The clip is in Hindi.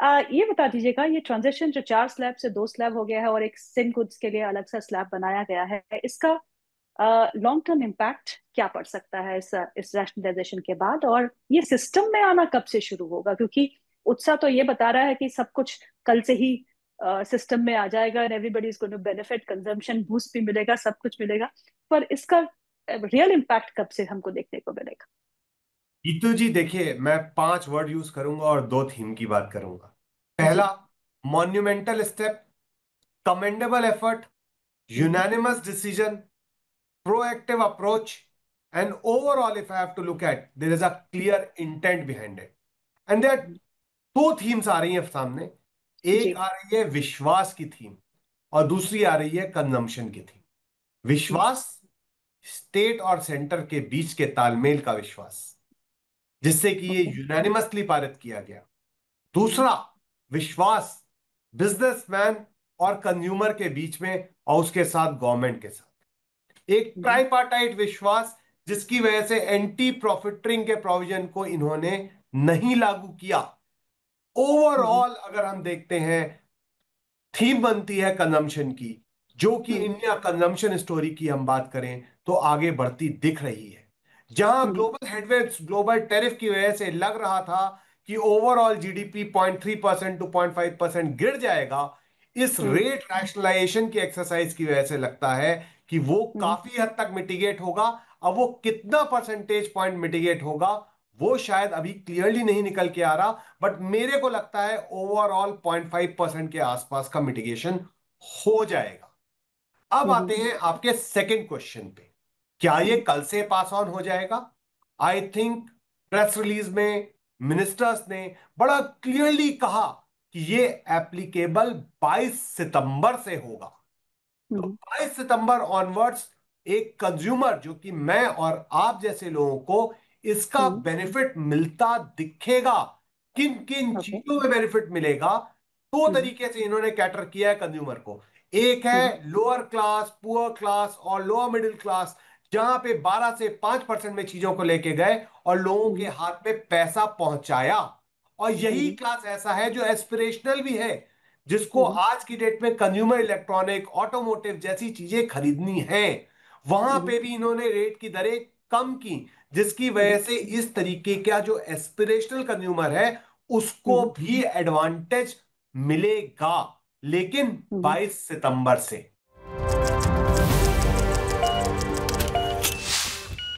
ये बता दीजिएगा, ये ट्रांजिशन जो 4 स्लैब से 2 स्लैब हो गया है और एक सिन गुड्स के लिए अलग सा स्लैब बनाया गया है, इसका लॉन्ग टर्म इम्पैक्ट क्या पड़ सकता है इस रैशनलाइजेशन के बाद? और ये सिस्टम में आना कब से शुरू होगा? क्योंकि उत्साह तो ये बता रहा है कि सब कुछ कल से ही सिस्टम में आ जाएगा and everybody is going to benefit, consumption boost भी मिलेगा, सब कुछ मिलेगा। पर इसका रियल इम्पैक्ट कब से हमको देखने को मिलेगा? गीतू जी देखिए, मैं 5 वर्ड यूज करूंगा और 2 थीम की बात करूंगा। जी। पहला, monumental step, commendable effort, hmm. Unanimous decision, proactive approach, and overall, if I have to look at, there is a clear intent behind it. And there are hmm. 2 themes आ रही हैं सामने। एक जी। आ रही है विश्वास की थीम और दूसरी आ रही है कंजम्पशन की थीम। हम्म। विश्वास, स्टेट और सेंटर के बीच के तालमेल का विश्वास, जिससे कि ये ओके। यूनानिमसली पारित किया गया। हम्म। दूसरा विश्वास, बिजनेसमैन और कंज्यूमर के बीच में और उसके साथ गवर्नमेंट के साथ एक हम्म। ट्राइपार्टाइट विश्वास, जिसकी वजह से एंटी प्रॉफिटरिंग के प्रोविजन को इन्होंने नहीं लागू किया। हम्म। ओवरऑल अगर हम देखते हैं, थीम बनती है कंजम्पशन की, जो कि हम्म। इंडिया कंजम्पशन स्टोरी की हम बात करें तो आगे बढ़ती दिख रही है। जहां हम्म। ग्लोबल हेडविंड्स, ग्लोबल टैरिफ की वजह से लग रहा था कि ओवरऑल जीडीपी 0.3% टू 0.5% गिर जाएगा, इस हम्म। रेट रैशनलाइजेशन की एक्सरसाइज की वजह से लगता है कि वो हम्म। काफी हद तक मिटिगेट होगा। अब वो कितना परसेंटेज पॉइंट मिटिगेट होगा, वो शायद अभी क्लियरली नहीं निकल के आ रहा, बट मेरे को लगता है ओवरऑल 0.5% के आसपास का मिटिगेशन हो जाएगा। अब हम्म। आते हैं आपके सेकंड क्वेश्चन पे, क्या ये हम्म। कल से पास ऑन हो जाएगा? आई थिंक प्रेस रिलीज में मिनिस्टर्स ने बड़ा क्लियरली कहा कि ये एप्लीकेबल 22 सितंबर से होगा। तो हम्म। 22 सितंबर ऑनवर्ड्स एक कंज्यूमर, जो कि मैं और आप जैसे लोगों को इसका हम्म। बेनिफिट मिलता दिखेगा। किन किन ओके। चीजों में बेनिफिट मिलेगा? दो हम्म। तरीके से इन्होंने कैटर किया है कंज्यूमर को। एक हम्म। है लोअर क्लास, पुअर क्लास और लोअर मिडिल क्लास, जहां पे 12 से 5% में चीजों को लेके गए और लोगों के हम्म। हाथ में पैसा पहुंचाया। और यही हम्म। क्लास ऐसा है जो एस्पिरेशनल भी है, जिसको हम्म। आज की डेट में कंज्यूमर इलेक्ट्रॉनिक, ऑटोमोटिव जैसी चीजें खरीदनी हैं। वहां हम्म। पे भी इन्होंने रेट की दरें कम की, जिसकी हम्म। वजह से इस तरीके का जो एस्पिरेशनल कंज्यूमर है उसको हम्म। भी एडवांटेज मिलेगा, लेकिन हम्म। 22 सितंबर से।